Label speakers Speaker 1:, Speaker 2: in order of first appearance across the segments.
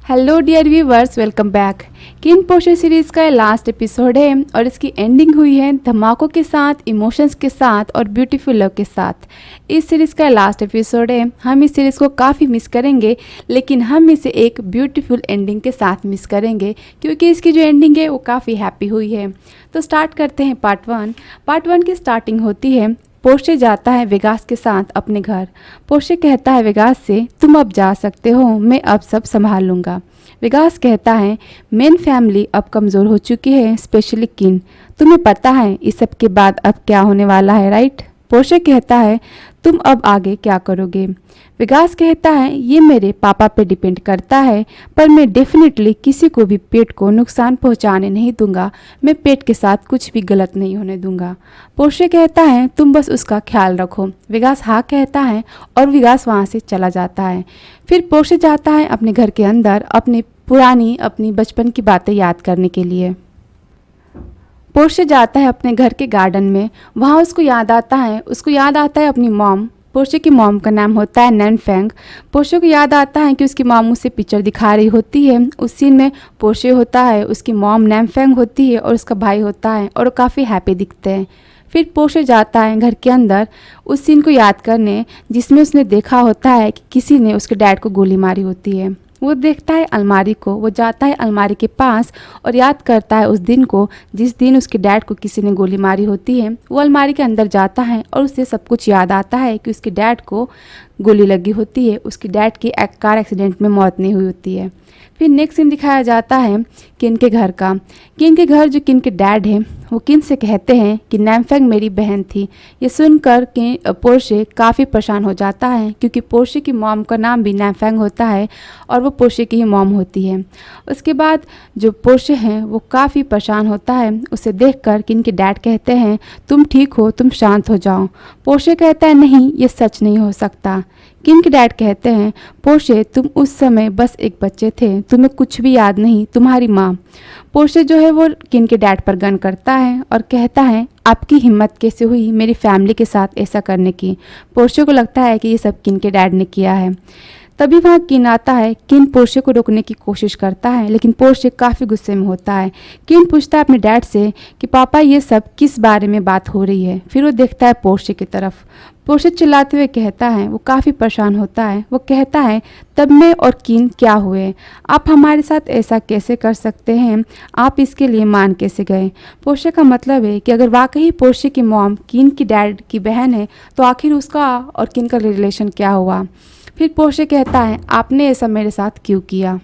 Speaker 1: Hello dear viewers, welcome back. किन portion series का last episode है और इसकी एंडिंग हुई है धमाकों के साथ, इमोशंस के साथ और ब्यूटीफुल लव के साथ। इस सीरीज़ का लास्ट एपिसोड है। हम इस सीरीज़ को काफ़ी मिस करेंगे, लेकिन हम इसे एक ब्यूटीफुल एंडिंग के साथ मिस करेंगे क्योंकि इसकी जो एंडिंग है वो काफ़ी हैप्पी हुई है। तो स्टार्ट करते हैं पार्ट वन की स्टार्टिंग होती है। पोर्शे जाता है वेगास के साथ अपने घर। पोर्शे कहता है वेगास से, तुम अब जा सकते हो, मैं अब सब संभाल लूँगा। वेगास कहता है मेन फैमिली अब कमज़ोर हो चुकी है, स्पेशली किन। तुम्हें पता है इस सब के बाद अब क्या होने वाला है, राइट? पोर्शे कहता है तुम अब आगे क्या करोगे? वेगास कहता है ये मेरे पापा पे डिपेंड करता है, पर मैं डेफिनेटली किसी को भी पेट को नुकसान पहुंचाने नहीं दूंगा। मैं पेट के साथ कुछ भी गलत नहीं होने दूंगा। पोर्शे कहता है तुम बस उसका ख्याल रखो। वेगास हाँ कहता है और वेगास वहाँ से चला जाता है। फिर पोर्शे जाता है अपने घर के अंदर अपनी बचपन की बातें याद करने के लिए। पोर्शे जाता है अपने घर के गार्डन में। वहाँ उसको याद आता है अपनी मॉम। पोर्शे की मॉम का नाम होता है नैनफेंग। पोर्शे को याद आता है कि उसकी मॉम उसे पिक्चर दिखा रही होती है। उस सीन में पोर्शे होता है, उसकी मॉम नैनफेंग होती है और उसका भाई होता है और वो काफ़ी हैप्पी दिखते हैं। फिर पोर्शे जाता है घर के अंदर उस सीन को याद करने जिसमें उसने देखा होता है कि किसी ने उसके डैड को गोली मारी होती है। वो देखता है अलमारी को, वो जाता है अलमारी के पास और याद करता है उस दिन को जिस दिन उसके डैड को किसी ने गोली मारी होती है। वो अलमारी के अंदर जाता है और उसे सब कुछ याद आता है कि उसके डैड को गोली लगी होती है, उसके डैड की कार एक्सीडेंट में मौत नहीं हुई होती है। फिर नेक्स्ट सीन दिखाया जाता है किन के घर का। किन के घर जो किन के डैड हैं वो किन से कहते हैं कि नैमफेंग मेरी बहन थी। ये सुनकर पोर्शे काफ़ी परेशान हो जाता है क्योंकि पोर्शे की मॉम का नाम भी नैमफेंग होता है और वो पोर्शे की ही मॉम होती है। उसके बाद जो पोर्शे हैं वो काफ़ी परेशान होता है उसे देखकर। किन के डैड कहते हैं तुम ठीक हो, तुम शांत हो जाओ। पोर्शे कहता है नहीं, ये सच नहीं हो सकता। किन के डैड कहते हैं पोर्शे तुम उस समय बस एक बच्चे थे, तुम्हें कुछ भी याद नहीं, तुम्हारी माँ। पोर्शे जो है वो किन के डैड पर गन करता है और कहता है आपकी हिम्मत कैसे हुई मेरी फैमिली के साथ ऐसा करने की। पोर्शे को लगता है कि ये सब किन के डैड ने किया है। तभी वहाँ किन आता है। किन पोर्शे को रोकने की कोशिश करता है लेकिन पोर्शे काफ़ी गुस्से में होता है। किन पूछता है अपने डैड से कि पापा ये सब किस बारे में बात हो रही है। फिर वो देखता है पोर्शे की तरफ। पोर्शे चिल्लाते हुए कहता है, वो काफ़ी परेशान होता है। वो कहता है तब मैं और किन क्या हुए, आप हमारे साथ ऐसा कैसे कर सकते हैं, आप इसके लिए मान कैसे गए। पोर्शे का मतलब है कि अगर वाकई पोर्शे की मॉम किन की डैड की बहन है तो आखिर उसका और किन का रिलेशन क्या हुआ। फिर पोर्शे कहता है आपने ऐसा मेरे साथ क्यों किया।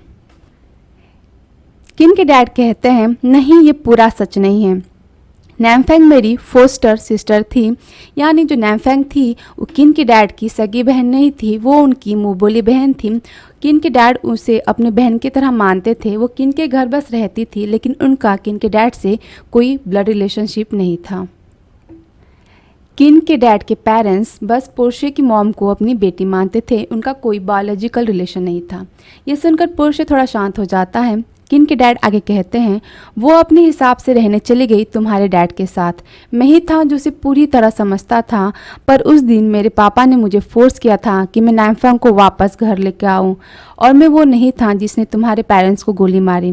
Speaker 1: किन के डैड कहते हैं नहीं, ये पूरा सच नहीं है। नैमफेंग मेरी फोस्टर सिस्टर थी, यानी जो नैमफेंग थी वो किन के डैड की सगी बहन नहीं थी, वो उनकी मुँह बोली बहन थी। किन के डैड उसे अपने बहन की तरह मानते थे। वो किन के घर बस रहती थी लेकिन उनका किन के डैड से कोई ब्लड रिलेशनशिप नहीं था। किन के डैड के पेरेंट्स बस पोर्शे की मॉम को अपनी बेटी मानते थे, उनका कोई बायोलॉजिकल रिलेशन नहीं था। ये सुनकर पोर्शे थोड़ा शांत हो जाता है। किन के डैड आगे कहते हैं वो अपने हिसाब से रहने चली गई तुम्हारे डैड के साथ। मैं ही था जो उसे पूरी तरह समझता था, पर उस दिन मेरे पापा ने मुझे फोर्स किया था कि मैं नैमफेंग को वापस घर लेकर आऊँ और मैं वो नहीं था जिसने तुम्हारे पेरेंट्स को गोली मारी।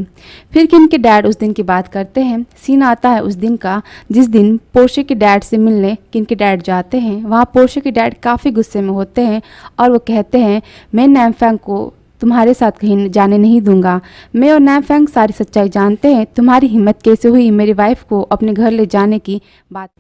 Speaker 1: फिर किन के डैड उस दिन की बात करते हैं। सीन आता है उस दिन का जिस दिन पोर्शे के डैड से मिलने किन के डैड जाते हैं। वहाँ पोर्शे के डैड काफ़ी गुस्से में होते हैं और वो कहते हैं मैं नैमफेंग को तुम्हारे साथ कहीं जाने नहीं दूंगा। मैं और नैमफेंग सारी सच्चाई जानते हैं, तुम्हारी हिम्मत कैसे हुई मेरी वाइफ को अपने घर ले जाने की बात।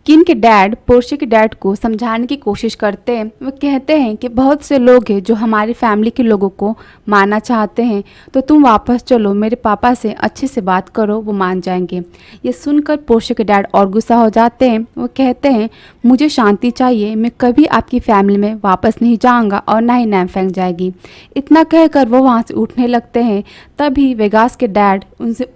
Speaker 1: किन के डैड पोर्शे के डैड को समझाने की कोशिश करते हैं। वो कहते हैं कि बहुत से लोग हैं जो हमारी फैमिली के लोगों को मारना चाहते हैं, तो तुम वापस चलो, मेरे पापा से अच्छे से बात करो, वो मान जाएंगे। ये सुनकर पोर्शे के डैड और गुस्सा हो जाते हैं। वो कहते हैं मुझे शांति चाहिए, मैं कभी आपकी फैमिली में वापस नहीं जाऊँगा और ना ही नैमफेंग जाएगी। इतना कहकर वो वहाँ से उठने लगते हैं। तभी वेगास के डैड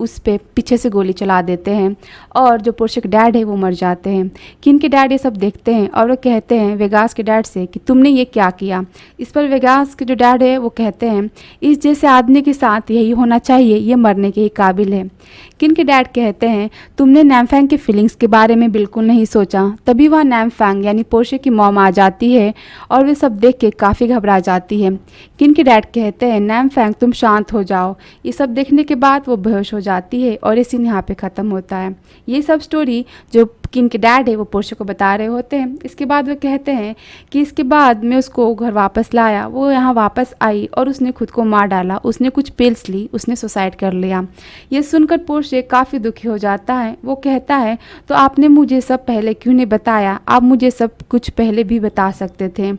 Speaker 1: उस पर पीछे से गोली चला देते हैं और जो पोर्शे के डैड है वो मर जाते हैं। किन के डैड ये सब देखते हैं और वो कहते हैं वेगास के डैड से कि तुमने ये क्या किया। इस पर वेगास के जो डैड है वो कहते हैं इस जैसे आदमी के साथ यही होना चाहिए, ये मरने के ही काबिल है। किन के डैड कहते हैं तुमने नैमफैंग के फीलिंग्स के बारे में बिल्कुल नहीं सोचा। तभी वह नैमफैंग यानी पोर्शे की मॉम आ जाती है और वे सब देख के काफ़ी घबरा जाती है। किन के डैड कहते हैं नैमफैंग तुम शांत हो जाओ। ये सब देखने के बाद वो बेहोश हो जाती है और ये सीन यहाँ पे ख़त्म होता है। ये सब स्टोरी जो किन के डैड है वो पोर्शे को बता रहे होते हैं। इसके बाद वे कहते हैं कि इसके बाद मैं उसको घर वापस लाया, वो यहाँ वापस आई और उसने खुद को मार डाला, उसने कुछ पिल्स ली, उसने सुसाइड कर लिया। ये सुनकर पोर्शे काफ़ी दुखी हो जाता है। वो कहता है तो आपने मुझे सब पहले क्यों नहीं बताया, आप मुझे सब कुछ पहले भी बता सकते थे।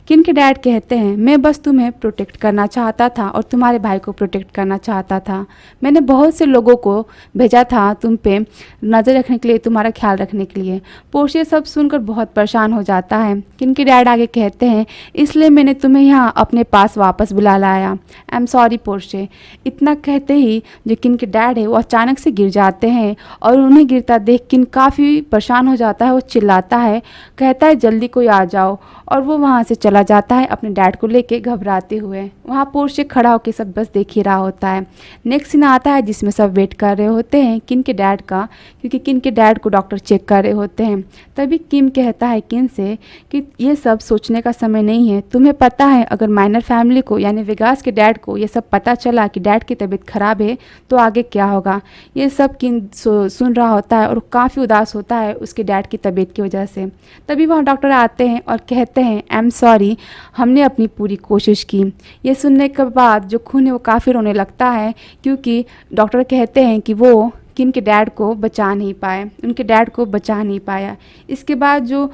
Speaker 1: किन के डैड कहते हैं मैं बस तुम्हें प्रोटेक्ट करना चाहता था और तुम्हारे भाई को प्रोटेक्ट करना चाहता था। मैंने बहुत से लोगों को भेजा था तुम पे नज़र रखने के लिए, तुम्हारा ख्याल रखने के लिए। पोर्शे सब सुनकर बहुत परेशान हो जाता है। किन के डैड आगे कहते हैं इसलिए मैंने तुम्हें यहाँ अपने पास वापस बुला लाया। I am sorry Porsche. इतना कहते ही जो किन के डैड है वो अचानक से गिर जाते हैं और उन्हें गिरता देख किन काफ़ी परेशान हो जाता है। वो चिल्लाता है, कहता है जल्दी कोई आ जाओ, और वो वहाँ से चला जाता है अपने डैड को लेके घबराते हुए। वहाँ पोर्शे खड़ा होकर सब बस देख ही रहा होता है। नेक्स्ट सीन आता है जिसमें सब वेट कर रहे होते हैं किन के डैड का, क्योंकि किन के डैड को डॉक्टर चेक कर रहे होते हैं। तभी किम कहता है किन से कि ये सब सोचने का समय नहीं है। तुम्हें पता है अगर माइनर फैमिली को यानी वेगास के डैड को ये सब पता चला कि डैड की तबीयत खराब है तो आगे क्या होगा। ये सब किन सुन रहा होता है और काफ़ी उदास होता है उसके डैड की तबीयत की वजह से। तभी वहाँ डॉक्टर आते हैं और कहते हैं आई एम सॉरी, हमने अपनी पूरी कोशिश की। ये सुनने के बाद जो खून है वो काफ़ी रोने लगता है, क्योंकि डॉक्टर कहते हैं कि वो किन के डैड को बचा नहीं पाए, उनके डैड को बचा नहीं पाया। इसके बाद जो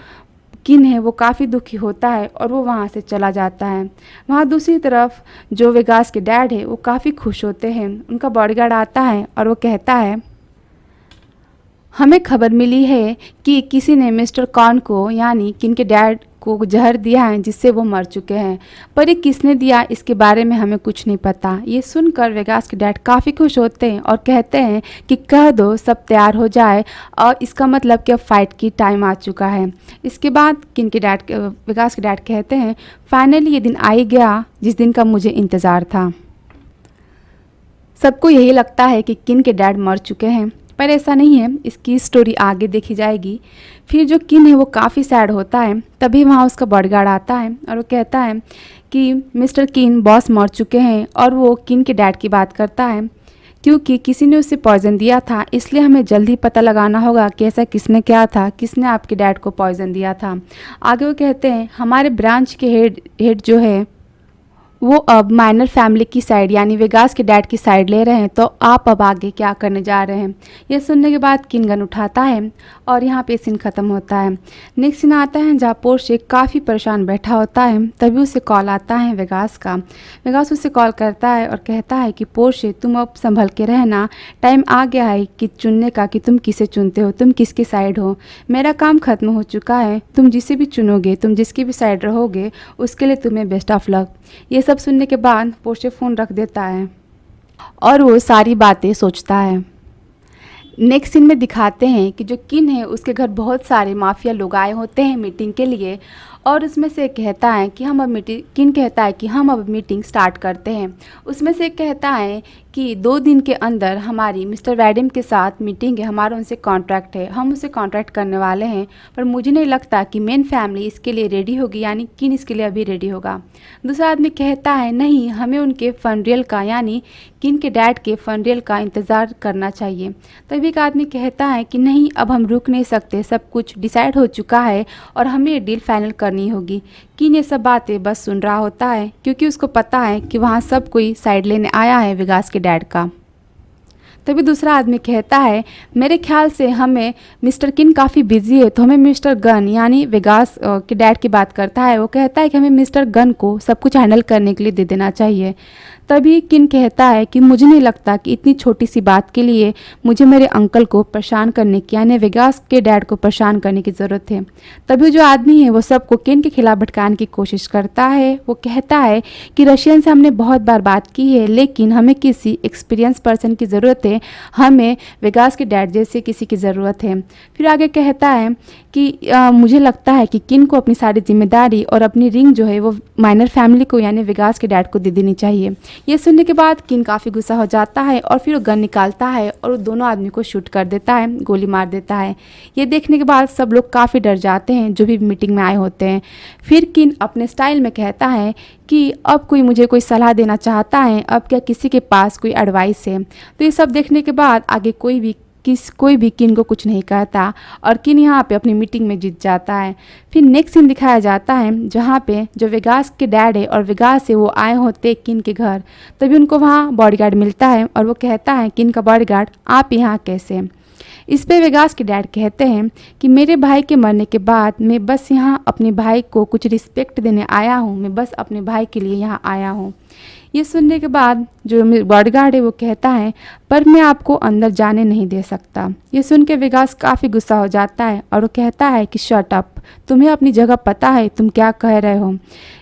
Speaker 1: किन है वो काफ़ी दुखी होता है और वो वहाँ से चला जाता है। वहाँ दूसरी तरफ जो वेगास के डैड है वो काफ़ी खुश होते हैं। उनका बॉडीगार्ड आता है और वो कहता है हमें खबर मिली है कि किसी ने मिस्टर कॉर्न को यानी किन के डैड को जहर दिया है जिससे वो मर चुके हैं, पर ये किसने दिया इसके बारे में हमें कुछ नहीं पता। ये सुनकर वेगास के डैड काफ़ी खुश होते हैं और कहते हैं कि कह दो सब तैयार हो जाए, और इसका मतलब कि अब फाइट की टाइम आ चुका है। इसके बाद किन के डैड वेगास के डैड कहते हैं फाइनली ये दिन आ ही गया जिस दिन का मुझे इंतज़ार था। सबको यही लगता है कि किन के डैड मर चुके हैं, पर ऐसा नहीं है। इसकी स्टोरी आगे देखी जाएगी। फिर जो किन है वो काफ़ी सैड होता है। तभी वहाँ उसका बॉडीगार्ड आता है और वो कहता है कि मिस्टर किन बॉस मर चुके हैं, और वो किन के डैड की बात करता है क्योंकि किसी ने उसे पॉइज़न दिया था, इसलिए हमें जल्दी पता लगाना होगा कि ऐसा किसने किया था, किसने आपके डैड को पॉइज़न दिया था। आगे वो कहते हैं हमारे ब्रांच के हेड जो है वो अब माइनर फैमिली की साइड यानी वेगास के डैड की साइड ले रहे हैं, तो आप अब आगे क्या करने जा रहे हैं। ये सुनने के बाद किन गन उठाता है और यहाँ पे सीन ख़त्म होता है। नेक्स्ट सीन आता है जहाँ पोर्शे काफ़ी परेशान बैठा होता है। तभी उसे कॉल आता है वेगास का। वेगास उसे कॉल करता है और कहता है कि पोर्शे तुम अब संभल के रहना, टाइम आ गया है कि चुनने का कि तुम किसे चुनते हो, तुम किसकी साइड हो। मेरा काम ख़त्म हो चुका है, तुम जिसे भी चुनोगे, तुम जिसकी भी साइड रहोगे उसके लिए तुम्हें बेस्ट ऑफ लक। ये सब सुनने के बाद पोर्शे फ़ोन रख देता है और वो सारी बातें सोचता है। नेक्स्ट सीन में दिखाते हैं कि जो किन है उसके घर बहुत सारे माफिया लोग आए होते हैं मीटिंग के लिए, और उसमें से कहता है कि किन कहता है कि हम अब मीटिंग स्टार्ट करते हैं। उसमें से कहता है कि 2 दिन के अंदर हमारी मिस्टर वैडिम के साथ मीटिंग है, हमारा उनसे कॉन्ट्रैक्ट है, हम उसे कॉन्ट्रैक्ट करने वाले हैं, पर मुझे नहीं लगता कि मेन फैमिली इसके लिए रेडी होगी, यानी किन इसके लिए अभी रेडी होगा। दूसरा आदमी कहता है नहीं, हमें उनके फनरेल का यानी किन के डैड के फनरेल का इंतज़ार करना चाहिए। तभी एक आदमी कहता है कि नहीं, अब हम रुक नहीं सकते, सब कुछ डिसाइड हो चुका है और हमें ये डील फाइनल करनी होगी। किन ये सब बातें बस सुन रहा होता है क्योंकि उसको पता है कि वहाँ सब कोई साइड लेने आया है वेगास के डैड का। तभी दूसरा आदमी कहता है मेरे ख्याल से हमें मिस्टर किन काफ़ी बिजी है, तो हमें मिस्टर गन यानी वेगास के डैड की बात करता है। वो कहता है कि हमें मिस्टर गन को सब कुछ हैंडल करने के लिए दे देना चाहिए। तभी किन कहता है कि मुझे नहीं लगता कि इतनी छोटी सी बात के लिए मुझे मेरे अंकल को परेशान करने की यानी वेगास के डैड को परेशान करने की ज़रूरत है। तभी जो आदमी है वो सबको किन के खिलाफ भटकाने की कोशिश करता है। वो कहता है कि रशियन से हमने बहुत बार बात की है, लेकिन हमें किसी एक्सपीरियंस पर्सन की ज़रूरत है हमें वेगास के डैड जैसे किसी की ज़रूरत है। फिर आगे कहता है कि मुझे लगता है कि किन को अपनी सारी जिम्मेदारी और अपनी रिंग जो है वो माइनर फैमिली को यानी वेगास के डैड को दे देनी चाहिए। ये सुनने के बाद किन काफ़ी गुस्सा हो जाता है और फिर वो गन निकालता है और वो दोनों आदमी को शूट कर देता है, गोली मार देता है। ये देखने के बाद सब लोग काफ़ी डर जाते हैं जो भी मीटिंग में आए होते हैं। फिर किन अपने स्टाइल में कहता है कि अब कोई मुझे कोई सलाह देना चाहता है, अब क्या किसी के पास कोई एडवाइस है। तो ये सब देखने के बाद आगे कोई भी किन को कुछ नहीं कहता और किन यहाँ पे अपनी मीटिंग में जीत जाता है। फिर नेक्स्ट सीन दिखाया जाता है जहाँ पे जो वेगास के डैड है और वेगास से वो आए होते किन के घर। तभी उनको वहाँ बॉडीगार्ड मिलता है और वो कहता है किन का बॉडीगार्ड आप यहाँ कैसे। इस पे वेगास के डैड कहते हैं कि मेरे भाई के मरने के बाद मैं बस यहाँ अपने भाई को कुछ रिस्पेक्ट देने आया हूँ, मैं बस अपने भाई के लिए यहाँ आया हूँ। ये सुनने के बाद जो बॉडीगार्ड है वो कहता है पर मैं आपको अंदर जाने नहीं दे सकता। ये सुन के वेगास काफ़ी गुस्सा हो जाता है और वो कहता है कि शट अप, तुम्हें अपनी जगह पता है, तुम क्या कह रहे हो।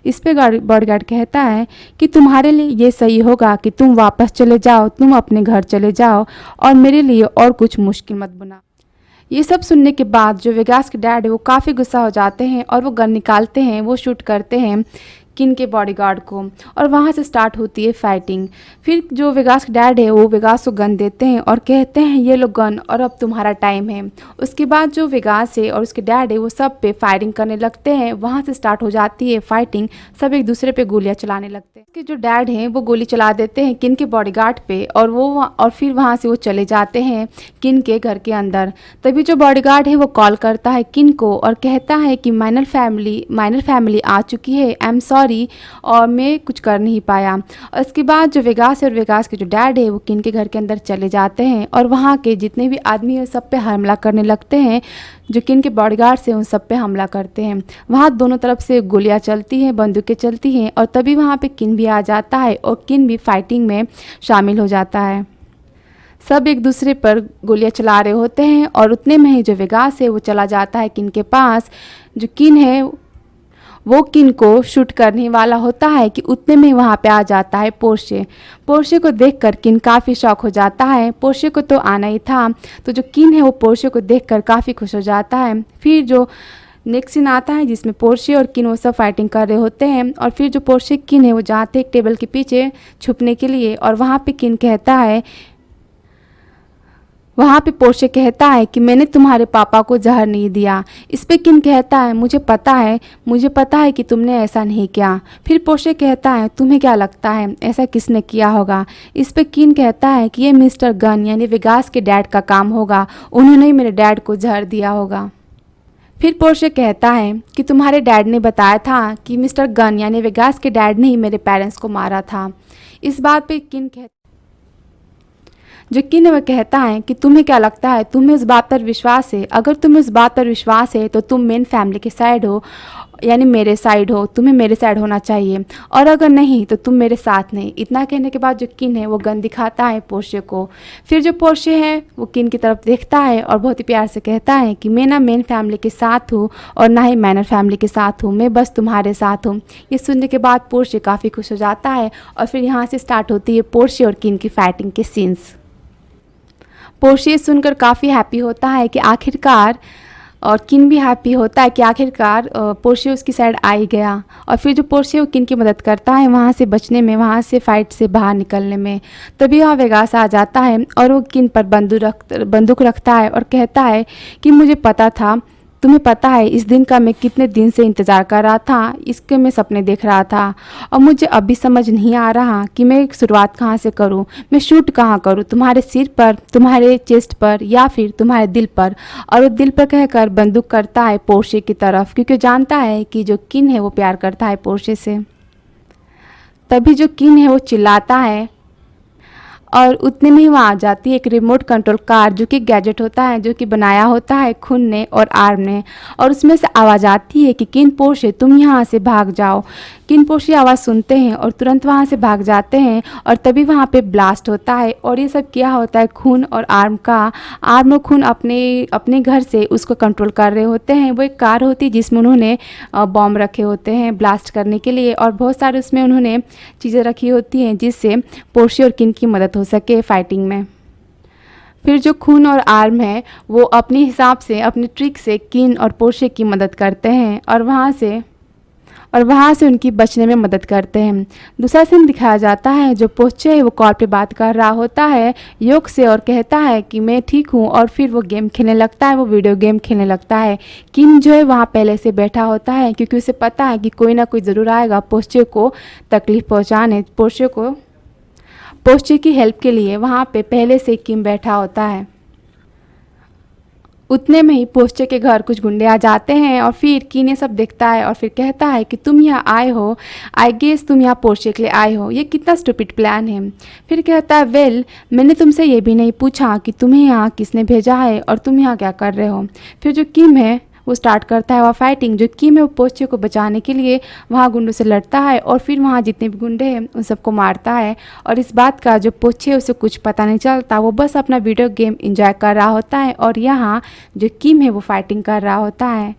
Speaker 1: इस पे बॉडीगार्ड कहता है कि तुम्हारे लिए ये सही होगा कि तुम वापस चले जाओ, तुम अपने घर चले जाओ और मेरे लिए और कुछ मुश्किल मत बना। ये सब सुनने के बाद जो वेगास के डैड है वो काफ़ी गुस्सा हो जाते हैं और वो गन निकालते हैं, वो शूट करते हैं किन के बॉडीगार्ड को और वहाँ से स्टार्ट होती है फाइटिंग। फिर जो वेगास के डैड है वो वेगास को गन देते हैं और कहते हैं ये लो गन और अब तुम्हारा टाइम है। उसके बाद जो वेगास है और उसके डैड है वो सब पे फायरिंग करने लगते हैं। वहाँ से स्टार्ट हो जाती है फाइटिंग, सब एक दूसरे पे गोलियाँ चलाने लगते हैं। उसके जो डैड हैं वो गोली चला देते हैं किन के बॉडीगार्ड पे और फिर वहाँ से वो चले जाते हैं किन के घर के अंदर। तभी जो बॉडीगार्ड है वो कॉल करता है किन को और कहता है कि माइनर फैमिली आ चुकी है, आई एम सॉरी, और मैं कुछ कर नहीं पाया। और इसके बाद जो वेगास है और वेगास के जो डैड है वो किन के घर के अंदर चले जाते हैं और वहाँ के जितने भी आदमी हैं सब पे हमला करने लगते हैं। जो किन के बॉडीगार्ड से उन सब पे हमला करते हैं। वहाँ दोनों तरफ से गोलियाँ चलती हैं, बंदूकें चलती हैं और तभी वहाँ पे किन भी आ जाता है और किन भी फाइटिंग में शामिल हो जाता है। सब एक दूसरे पर गोलियां चला रहे होते हैं और उतने में ही जो वेगास है वो चला जाता है किन के पास। जो किन है वो किन को शूट करने वाला होता है कि उतने में वहाँ पे आ जाता है पोर्शे को देखकर किन काफ़ी शॉक हो जाता है। पोर्शे को तो आना ही था, तो जो किन है वो पोर्शे को देखकर काफ़ी खुश हो जाता है। फिर जो नेक्स्ट सीन आता है जिसमें पोर्शे और किन वो सब फाइटिंग कर रहे होते हैं और फिर जो पोर्शे किन है वो जाते एक टेबल के पीछे छुपने के लिए और वहाँ पे किन कहता है, वहाँ पे पोर्शे कहता है कि मैंने तुम्हारे पापा को जहर नहीं दिया। इस पे किन कहता है मुझे पता है कि तुमने ऐसा नहीं किया। फिर पोर्शे कहता है तुम्हें क्या लगता है ऐसा किसने किया होगा। इस पे किन कहता है कि ये मिस्टर गन यानी वेगास के डैड का काम होगा, उन्होंने ही मेरे डैड को जहर दिया होगा। फिर पोर्शे कहता है कि तुम्हारे डैड ने बताया था कि मिस्टर गन यानी वेगास के डैड ने ही मेरे पेरेंट्स को मारा था। इस बात पे किन वह कहता है कि तुम्हें क्या लगता है, तुम्हें इस बात पर विश्वास है, अगर तुम्हें इस बात पर विश्वास है तो तुम मेन फैमिली के साइड हो यानी मेरे साइड हो, तुम्हें मेरे साइड होना चाहिए, और अगर नहीं तो तुम मेरे साथ नहीं। इतना कहने के बाद जो किन है वो गन दिखाता है पोर्शे को। फिर जो पोर्शे है वो किन की तरफ देखता है और बहुत ही प्यार से कहता है कि मैं ना मेन फैमिली के साथ हूँ और ना ही माइनर फैमिली के साथ हूँ, मैं बस तुम्हारे साथ हूँ। ये सुनने के बाद पोर्शे काफ़ी खुश हो जाता है और फिर यहाँ से स्टार्ट होती है पोर्शे और किन की फाइटिंग के सीन्स। पोर्शे सुनकर काफ़ी हैप्पी होता है कि आखिरकार, और किन भी हैप्पी होता है कि आखिरकार पोर्शे उसकी साइड आ ही गया। और फिर जो पोर्शे वो किन की मदद करता है वहाँ से बचने में, वहाँ से फाइट से बाहर निकलने में। तभी वहाँ वेगास आ जाता है और वो किन पर बंदूक रखता है और कहता है कि मुझे पता था, तुम्हें पता है इस दिन का मैं कितने दिन से इंतज़ार कर रहा था, इसके मैं सपने देख रहा था और मुझे अभी समझ नहीं आ रहा कि मैं शुरुआत कहाँ से करूँ, मैं शूट कहाँ करूँ, तुम्हारे सिर पर, तुम्हारे चेस्ट पर या फिर तुम्हारे दिल पर। और वो दिल पर कहकर बंदूक करता है पोर्शे की तरफ, क्योंकि जानता है कि जो किन है वो प्यार करता है पोर्शे से। तभी जो किन है वो चिल्लाता है और उतने में ही वहाँ आ जाती है एक रिमोट कंट्रोल कार, जो कि गैजेट होता है, जो कि बनाया होता है खून ने और आर्म ने। और उसमें से आवाज़ आती है कि किन पोर्शे तुम यहाँ से भाग जाओ। किन पोर्शे आवाज़ सुनते हैं और तुरंत वहाँ से भाग जाते हैं और तभी वहाँ पे ब्लास्ट होता है। और ये सब क्या होता है, खून और आर्म और खून अपने घर से उसको कंट्रोल कर रहे होते हैं। वो एक कार होती है जिसमें उन्होंने बॉम्ब रखे होते हैं ब्लास्ट करने के लिए, और बहुत सारे उसमें उन्होंने चीज़ें रखी होती हैं जिससे पोर्शे और किन की मदद हो सके फाइटिंग में। फिर जो खून और आर्म है वो अपने हिसाब से अपने ट्रिक से किन और पोर्शे की मदद करते हैं और वहाँ से उनकी बचने में मदद करते हैं। दूसरा सीन दिखाया जाता है जो पोर्शे है वो कॉल पे बात कर रहा होता है योग से और कहता है कि मैं ठीक हूँ, और फिर वो गेम खेलने लगता है, वो वीडियो गेम खेलने लगता है। किम जो है वहाँ पहले से बैठा होता है क्योंकि उसे पता है कि कोई ना कोई ज़रूर आएगा पोर्शे को तकलीफ़ पहुँचाने, पोर्शे की हेल्प के लिए वहाँ पे पहले से किम बैठा होता है। उतने में ही पोर्शे के घर कुछ गुंडे आ जाते हैं और फिर किन ये सब देखता है और फिर कहता है कि तुम यहाँ आए हो, आई गेस तुम यहाँ पोर्शे के लिए आए हो, ये कितना स्टूपिड प्लान है। फिर कहता है वेल मैंने तुमसे ये भी नहीं पूछा कि तुम्हें यहाँ किसने भेजा है और तुम यहाँ क्या कर रहे हो। फिर जो किम है वो स्टार्ट करता है वह फाइटिंग। जो किम है वो पोर्शे को बचाने के लिए वहाँ गुंडों से लड़ता है और फिर वहाँ जितने भी गुंडे हैं उन सबको मारता है। और इस बात का जो पोर्शे है उसे कुछ पता नहीं चलता, वो बस अपना वीडियो गेम एंजॉय कर रहा होता है और यहाँ जो किम है वो फाइटिंग कर रहा होता है।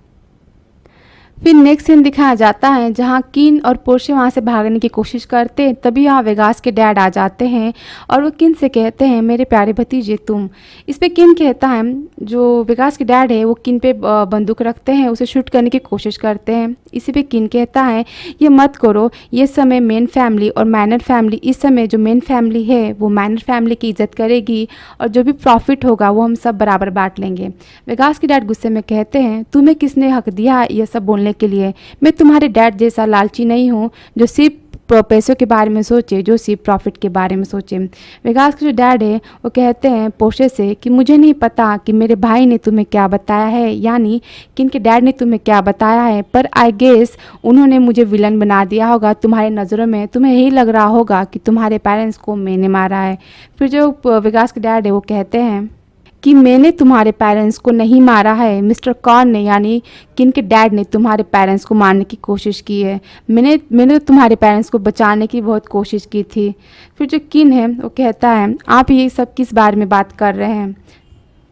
Speaker 1: फिर नेक्स्ट सीन दिखाया जाता है जहाँ किन और पोर्शे वहाँ से भागने की कोशिश करते हैं, तभी यहाँ वेगास के डैड आ जाते हैं और वो किन से कहते हैं मेरे प्यारे भतीजे तुम। इस पे किन कहता है, जो वेगास के डैड है वो किन पे बंदूक रखते हैं, उसे शूट करने की कोशिश करते हैं। इसी पे किन कहता है ये मत करो, ये समय मेन फैमिली और मैनर फैमिली, इस समय जो मेन फैमिली है वो मैनर फैमिली की इज्जत करेगी और जो भी प्रॉफिट होगा वो हम सब बराबर बांट लेंगे। वेगास के डैड गुस्से में कहते हैं तुम्हें किसने हक दिया ये सब बोलने के लिए, मैं तुम्हारे डैड जैसा लालची नहीं हूँ जो सिर्फ पैसों के बारे में सोचे, जो सिर्फ प्रॉफिट के बारे में सोचे। वेगास के जो डैड है वो कहते हैं पोर्शे से कि मुझे नहीं पता कि मेरे भाई ने तुम्हें क्या बताया है, यानी कि इनके डैड ने तुम्हें क्या बताया है, पर आई गेस उन्होंने मुझे विलन बना दिया होगा तुम्हारे नज़रों में। तुम्हें यही लग रहा होगा कि तुम्हारे पेरेंट्स को मैंने मारा है। फिर जो वेगास के डैड है वो कहते हैं कि मैंने तुम्हारे पेरेंट्स को नहीं मारा है, मिस्टर कॉर्न ने यानी किन के डैड ने तुम्हारे पेरेंट्स को मारने की कोशिश की है। मैंने तुम्हारे पेरेंट्स को बचाने की बहुत कोशिश की थी। फिर जो किन है वो कहता है आप ये सब किस बारे में बात कर रहे हैं।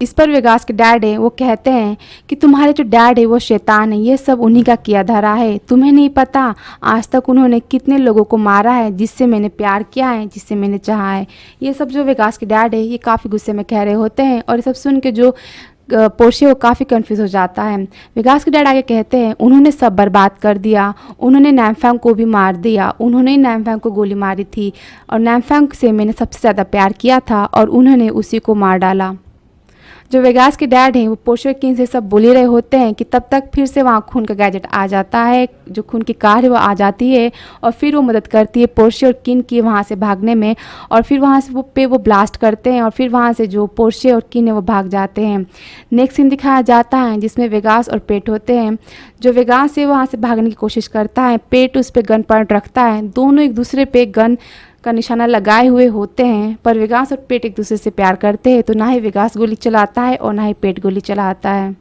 Speaker 1: इस पर वेगास के डैड है वो कहते हैं कि तुम्हारे जो डैड है वो शैतान है, ये सब उन्हीं का किया धरा है। तुम्हें नहीं पता आज तक उन्होंने कितने लोगों को मारा है जिससे मैंने प्यार किया है, जिससे मैंने चाहा है। ये सब जो वेगास के डैड है ये काफ़ी गुस्से में कह रहे होते हैं और ये सब सुन के जो पोर्शे वो काफ़ी कंफ्यूज हो जाता है। वेगास के डैड आगे कहते हैं उन्होंने सब बर्बाद कर दिया, उन्होंने नैमफैंग को भी मार दिया, उन्होंने ही नैमफैंग को गोली मारी थी और नैमफैंग से मैंने सबसे ज़्यादा प्यार किया था और उन्होंने उसी को मार डाला। जो वेगास के डैड हैं वो पोर्शे किन से सब बोल रहे होते हैं कि तब तक फिर से वहाँ खून का गैजेट आ जाता है, जो खून की कार है वो आ जाती है और फिर वो मदद करती है पोर्शे और किन की वहाँ से भागने में और फिर वहाँ से वो ब्लास्ट करते हैं और फिर वहाँ से जो पोर्शे और किन है वो भाग जाते हैं। नेक्स्ट सीन दिखाया जाता है जिसमें वेगास और पेट होते हैं। जो वेगास है वहाँ से भागने की कोशिश करता है, पेट उस पर गन पॉइंट रखता है, दोनों एक दूसरे पे गन का निशाना लगाए हुए होते हैं, पर वेगास और पेट एक दूसरे से प्यार करते हैं तो ना ही वेगास गोली चलाता है और ना ही पेट गोली चलाता है।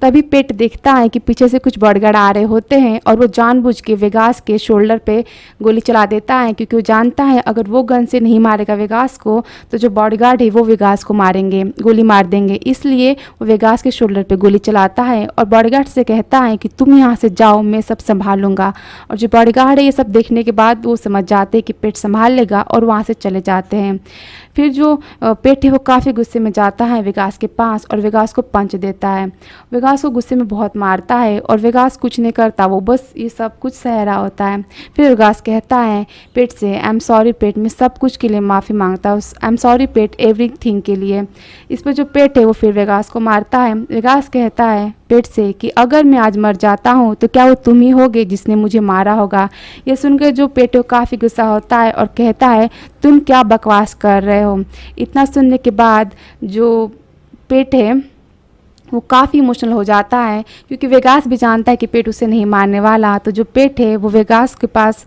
Speaker 1: तभी पेट देखता है कि पीछे से कुछ बॉडीगार्ड आ रहे होते हैं और वो जानबूझ के वेगास के शोल्डर पे गोली चला देता है क्योंकि वो जानता है अगर वो गन से नहीं मारेगा वेगास को तो जो बॉडीगार्ड है वो वेगास को मारेंगे, गोली मार देंगे। इसलिए वो वेगास के शोल्डर पे गोली चलाता है और बॉडीगार्ड से कहता है कि तुम यहाँ से जाओ, मैं सब संभाल लूँगा। और जो बॉडीगार्ड है ये सब देखने के बाद वो समझ जाते हैं कि पेट संभाल लेगा और वहाँ से चले जाते हैं। फिर जो पेट है वो काफ़ी गुस्से में जाता है वेगास के पास और वेगास को पंच देता है। वेगास को गुस्से में बहुत मारता है और वेगास कुछ नहीं करता, वो बस ये सब कुछ सह रहा होता है। फिर वेगास कहता है पेट से आई एम सॉरी पेट, मैं सब कुछ के लिए माफ़ी मांगता हूँ, I am sorry pet everything के लिए। इस पर जो पेट है वो फिर वेगास को मारता है। वेगास कहता है पेट से कि अगर मैं आज मर जाता हूँ तो क्या वो तुम ही होगे जिसने मुझे मारा होगा। ये सुनकर जो पेट काफ़ी गुस्सा होता है और कहता है तुम क्या बकवास कर रहे हो। इतना सुनने के बाद जो पेट है वो काफ़ी इमोशनल हो जाता है क्योंकि वेगास भी जानता है कि पेट उसे नहीं मारने वाला। तो जो पेट है वो वेगास के पास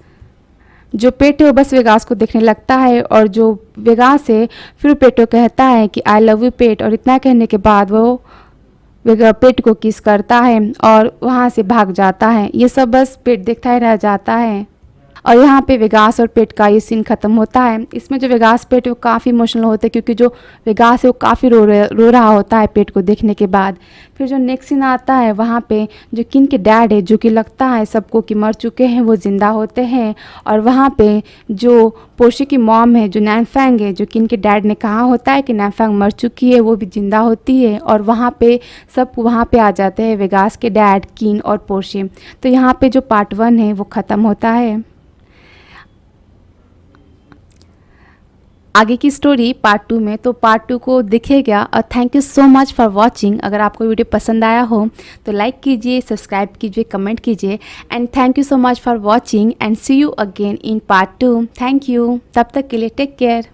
Speaker 1: जो पेट है वो बस वेगास को देखने लगता है और जो वेगास है फिर पेटो कहता है कि आई लव यू पेट, और इतना कहने के बाद वो पेट को किस करता है और वहाँ से भाग जाता है। ये सब बस पेट देखता ही रह जाता है। और यहाँ पे वेगास और पेट का ये सीन ख़त्म होता है। इसमें जो वेगास पेट है वो काफ़ी इमोशनल होते हैं, क्योंकि जो वेगास है वो काफ़ी रो रहा होता है पेट को देखने के बाद। फिर जो नेक्स्ट सीन आता है वहाँ पे जो किन के डैड है, जो कि लगता है सबको कि मर चुके हैं, वो ज़िंदा होते हैं। और वहाँ पे जो पोर्शी की मॉम है, जो नैनफैंग है, जो किन के डैड ने कहा होता है कि नैनफैंग मर चुकी है, वो भी ज़िंदा होती है। और वहाँ पे सब वहाँ पे आ जाते हैं, वेगास के डैड, किन और पोर्शी। तो यहाँ पे जो पार्ट 1 है वो ख़त्म होता है। आगे की स्टोरी पार्ट 2 में, तो पार्ट 2 को दिखेगा। और thank you so much for watching. अगर आपको वीडियो पसंद आया हो तो लाइक कीजिए, सब्सक्राइब कीजिए, कमेंट कीजिए। And thank you so much for watching and see you again in part 2। Thank you. तब तक के लिए टेक केयर।